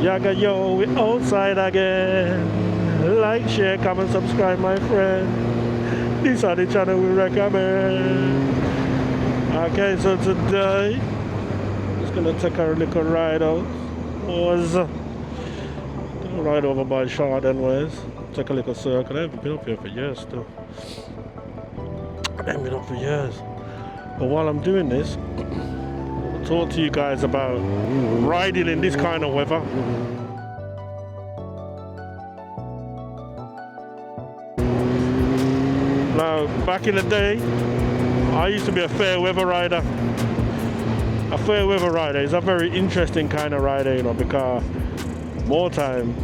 Yaga yo, we outside again. Like, share, comment, subscribe, my friend. These are the channel we recommend. Okay, so today, just gonna take a little ride out. Ride over by Chardon Ways. Take a little circle. I've been up here for years still. I've been up for years. But while I'm doing this, I'll talk to you guys about riding in this kind of weather. Now, back in the day, I used to be a fair weather rider. A fair weather rider is a very interesting kind of rider, you know, because more time,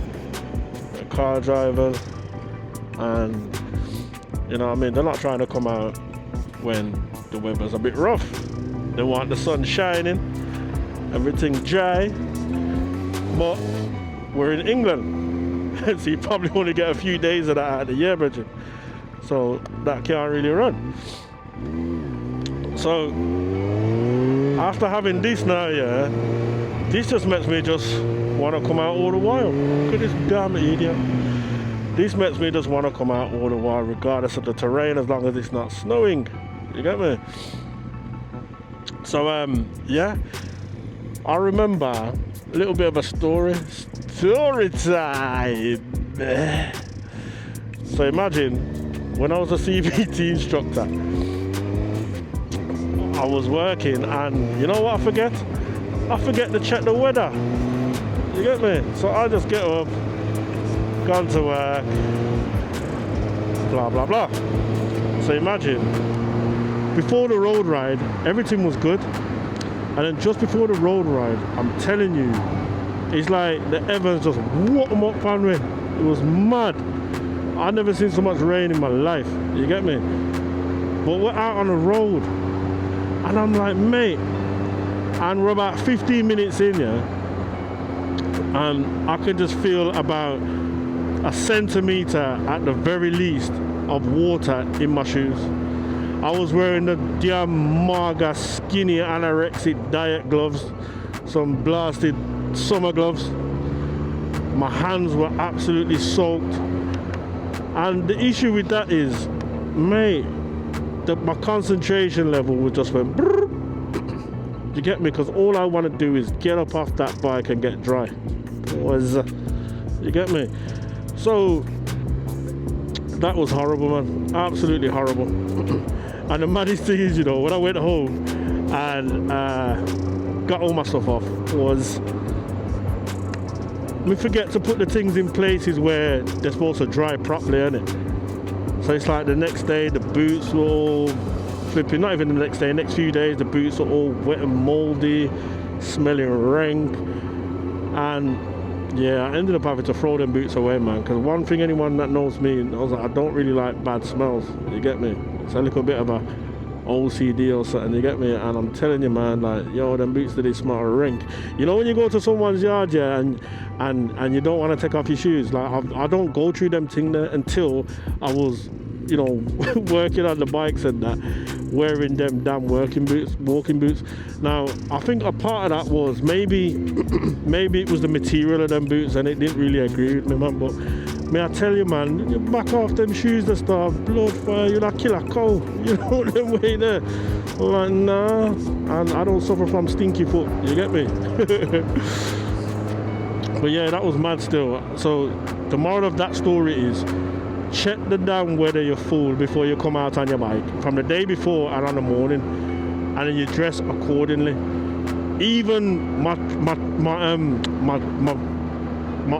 car drivers, and you know what I mean, they're not trying to come out when the weather's a bit rough. They want the sun shining, everything dry, but we're in England, so you probably only get a few days of that out of the year, Bridget. So that can't really run. So after having this now, yeah, this just makes me just want to come out all the while. Look at this damn idiot. This makes me just want to come out all the while, regardless of the terrain, as long as it's not snowing. You get me? So yeah, I remember a little bit of a story time. So imagine when I was a CVT instructor, I was working, and you know what I forget? I forget to check the weather. You get me? So I just get up, gone to work, blah blah blah. So imagine, before the road ride, everything was good, and then just before the road ride, I'm telling you, it's like the heavens just whooped them up on me. It was mad. I never seen so much rain in my life. You get me? But we're out on the road, and I'm like, mate, and we're about 15 minutes in, yeah, and I can just feel about a centimeter at the very least of water in my shoes. I was wearing the damn maga skinny anorexic diet gloves, some blasted summer gloves. My hands were absolutely soaked, and the issue with that is, mate, my concentration level was just went brrr. You get me? Because all I want to do is get up off that bike and get dry. You get me? So that was horrible, man. Absolutely horrible. And the maddest thing is, you know, when I went home and got all my stuff off, was we forget to put the things in places where they're supposed to dry properly, innit? So it's like the next day the boots were all flipping, not even the next day, next few days the boots are all wet and mouldy, smelling rank, and yeah, I ended up having to throw them boots away, man, because one thing, anyone that knows me, I was like, I don't really like bad smells, you get me? It's a little bit of a OCD or something, you get me? And I'm telling you, man, like, yo, them boots, they smell rank. You know when you go to someone's yard, yeah, and you don't want to take off your shoes, like, I don't go through them thing there until I was, you know, working on the bikes and that, wearing them damn walking boots. Now, I think a part of that was maybe it was the material of them boots, and it didn't really agree with me, man. But may I tell you, man, you back off them shoes that start blood fire, you're like kill a cow, you know, them way there. I'm like, nah, and I don't suffer from stinky foot, you get me? But yeah, that was mad still. So the moral of that story is, check the damn weather, you fool, before you come out on your bike, from the day before and on the morning, and then you dress accordingly. Even my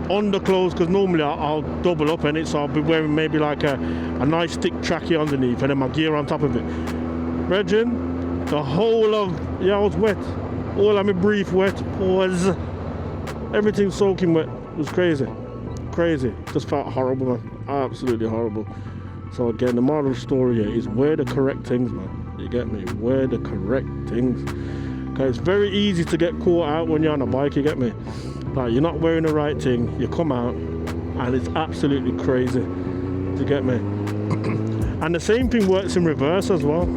underclothes, because normally I'll double up in it, so I'll be wearing maybe like a nice thick trackie underneath and then my gear on top of it. Brethren, the whole of, yeah, I was wet. All of my brief wet was everything soaking wet. It was crazy. Just felt horrible, man. Absolutely horrible. So again, the moral of the story here is wear the correct things, man. You get me? Wear the correct things. Because it's very easy to get caught out when you're on a bike, you get me? Like, you're not wearing the right thing, you come out, and it's absolutely crazy. You get me? And the same thing works in reverse as well.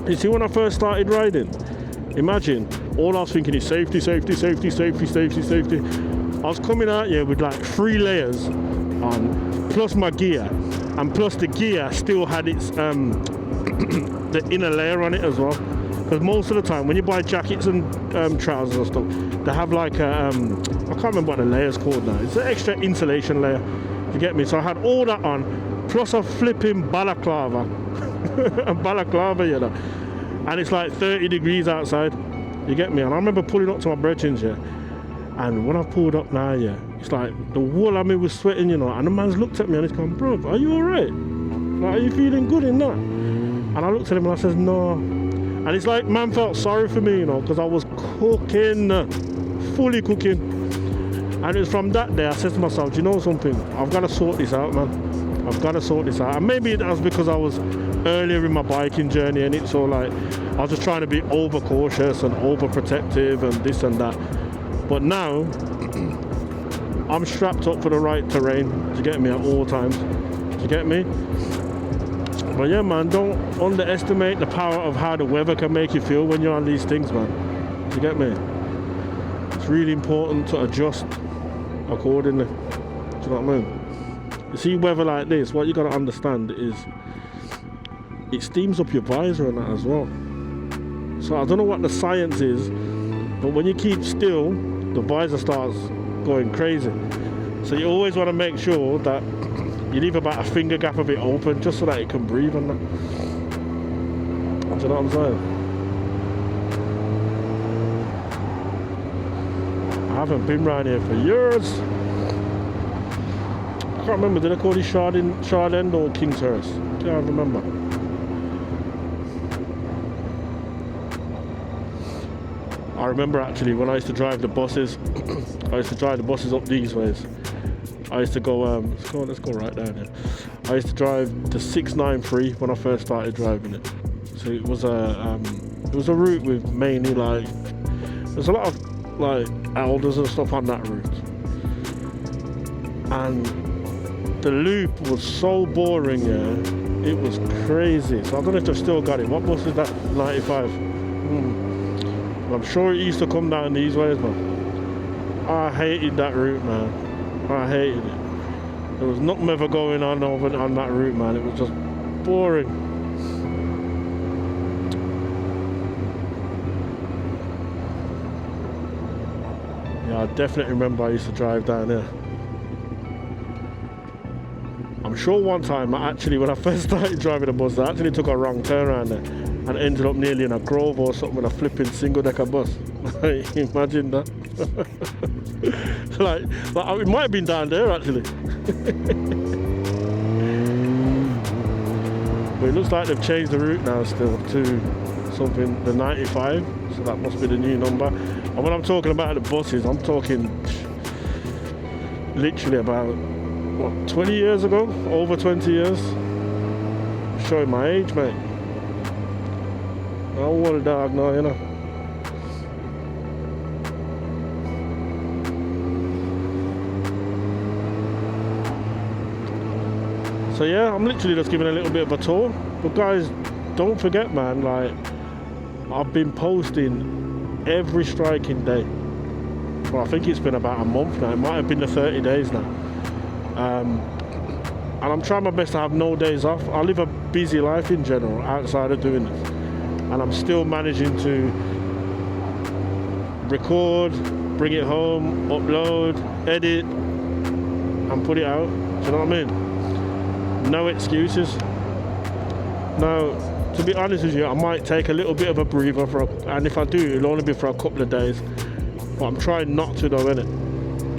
You see, when I first started riding, imagine, all I was thinking is safety. I was coming out here with like 3 layers on, plus my gear, and plus the gear still had its the inner layer on it as well. Because most of the time when you buy jackets and trousers and stuff, they have like a I can't remember what the layer's called now. It's an extra insulation layer. You get me? So I had all that on, plus a flipping balaclava, a balaclava, you know. And it's like 30 degrees outside. You get me? And I remember pulling up to my brethren's, yeah. And when I pulled up now, yeah, it's like the wall on me was sweating, you know. And the man's looked at me and he's gone, bro, are you alright? Like, are you feeling good in that? And I looked at him and I said, no. And it's like, man felt sorry for me, you know, because I was cooking, fully cooking. And it was from that day I said to myself, do you know something? I've got to sort this out, man. I've got to sort this out. And maybe that was because I was earlier in my biking journey, and it's all like, I was just trying to be over cautious and over protective and this and that. But now, I'm strapped up for the right terrain, do you get me, at all times. Do you get me? But yeah, man, don't underestimate the power of how the weather can make you feel when you're on these things, man. Do you get me? It's really important to adjust accordingly. Do you know what I mean? You see weather like this, what you got to understand is it steams up your visor and that as well. So I don't know what the science is, but when you keep still, the visor starts going crazy. So you always want to make sure that you leave about a finger gap of it open, just so that it can breathe and that. Do you know what I'm saying? I haven't been around here for years. I can't remember, did I call this Shard End or Kingshurst? I can't remember. I remember actually when I used to drive the buses, I used to drive the buses up these ways. I used to go, let's go right down here. I used to drive the 693 when I first started driving it. So it was a route with mainly like, there's a lot of like elders and stuff on that route. And the loop was so boring, yeah, it was crazy. So I don't know if they've still got it. What bus is that? 95. I'm sure it used to come down these ways, man. I hated that route, man. I hated it. There was nothing ever going on over on that route, man. It was just boring. Yeah, I definitely remember I used to drive down there. I'm sure one time, when I first started driving a bus, I actually took a wrong turn around there and ended up nearly in a grove or something with a flipping single-decker bus. Imagine that. like it might have been down there actually. But it looks like they've changed the route now still to something, the 95, so that must be the new number. And when I'm talking about the buses, I'm talking literally about, what, 20 years ago? Over 20 years? Showing my age, mate. I want a dog now, you know. So yeah, I'm literally just giving a little bit of a tour. But guys, don't forget, man, like, I've been posting every striking day. Well, I think it's been about a month now. It might have been the 30 days now. And I'm trying my best to have no days off. I live a busy life in general outside of doing this. And I'm still managing to record, bring it home, upload, edit, and put it out. Do you know what I mean? No excuses. Now, to be honest with you, I might take a little bit of a breather and if I do, it'll only be for a couple of days. But I'm trying not to, though, innit?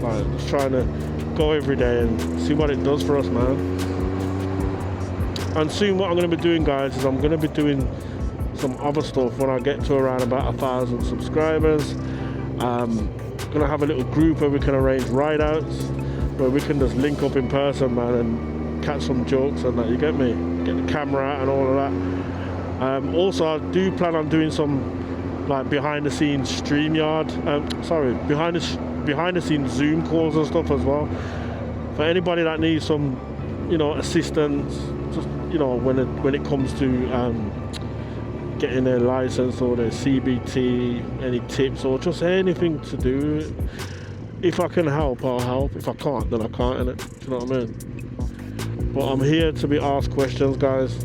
Like, just trying to go every day and see what it does for us, man. And soon, what I'm going to be doing, guys, is I'm going to be doing some other stuff when I get to around about 1,000 subscribers. Going to have a little group where we can arrange ride-outs, where we can just link up in person, man, and catch some jokes and that, you get me? Get the camera out and all of that. Also, I do plan on doing some like behind the scenes StreamYard, behind the scenes Zoom calls and stuff as well. For anybody that needs some, you know, assistance, just, you know, when it comes to getting their license or their CBT, any tips or just anything to do, if I can help, I'll help. If I can't, then I can't, innit? Do you know what I mean? But I'm here to be asked questions, guys. Do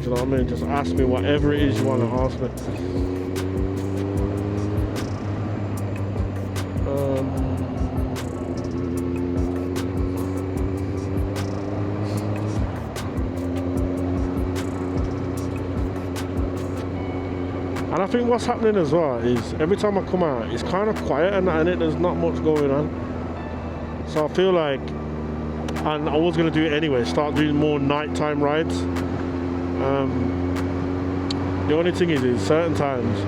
you know what I mean? Just ask me whatever it is you want to ask me. And I think what's happening as well is every time I come out, it's kind of quiet and there's not much going on. So I feel like, and I was going to do it anyway, start doing more nighttime rides. The only thing is certain times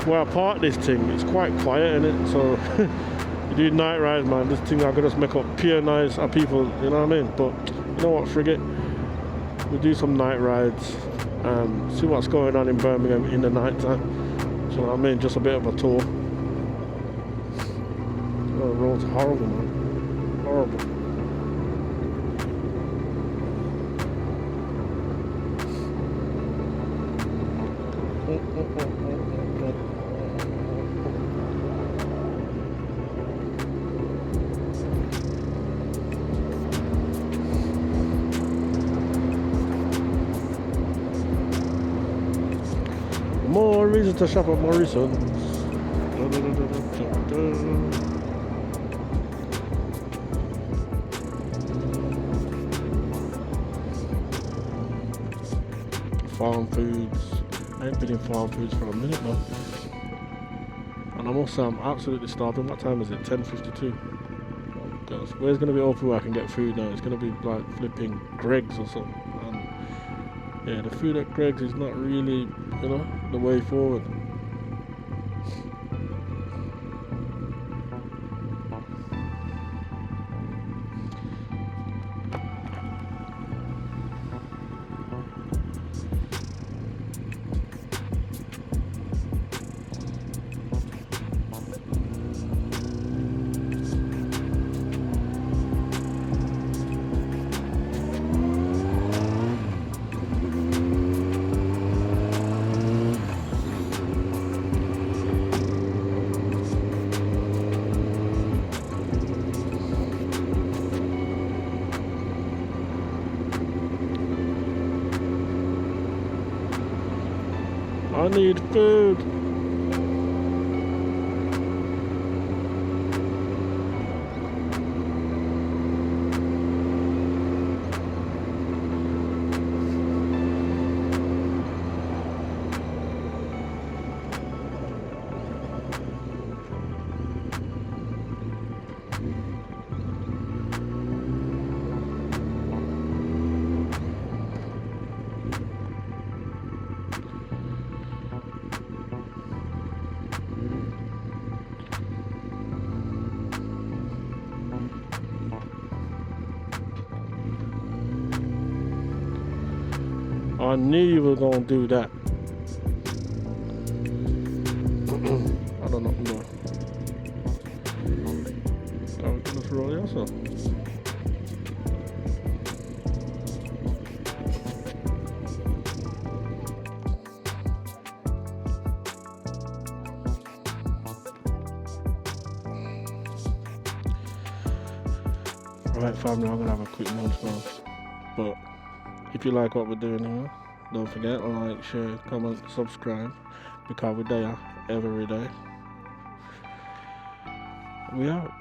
where I park this thing, it's quite quiet in it. So you do night rides, man, this thing I could just make up pure noise of people, you know what I mean? But you know what, frig it. We do some night rides. See what's going on in Birmingham in the night time. So I mean, just a bit of a tour. Oh, the road's horrible, man. Horrible. More reason to shop at Morrison's. Farm foods. I ain't been in farm foods for a minute now. And I must say I'm absolutely starving. What time is it? 10:52. Oh, where's going to be open where I can get food now? It's going to be like flipping Greg's or something. And yeah, the food at Greg's is not really, you know, the way forward. I need food. I knew you were gonna do that. I don't know. No. Can't we just roll yourself? Right, family, I'm gonna have a quick lunch now. But if you like what we're doing here, don't forget to like, share, comment, subscribe, because we're there every day. We out.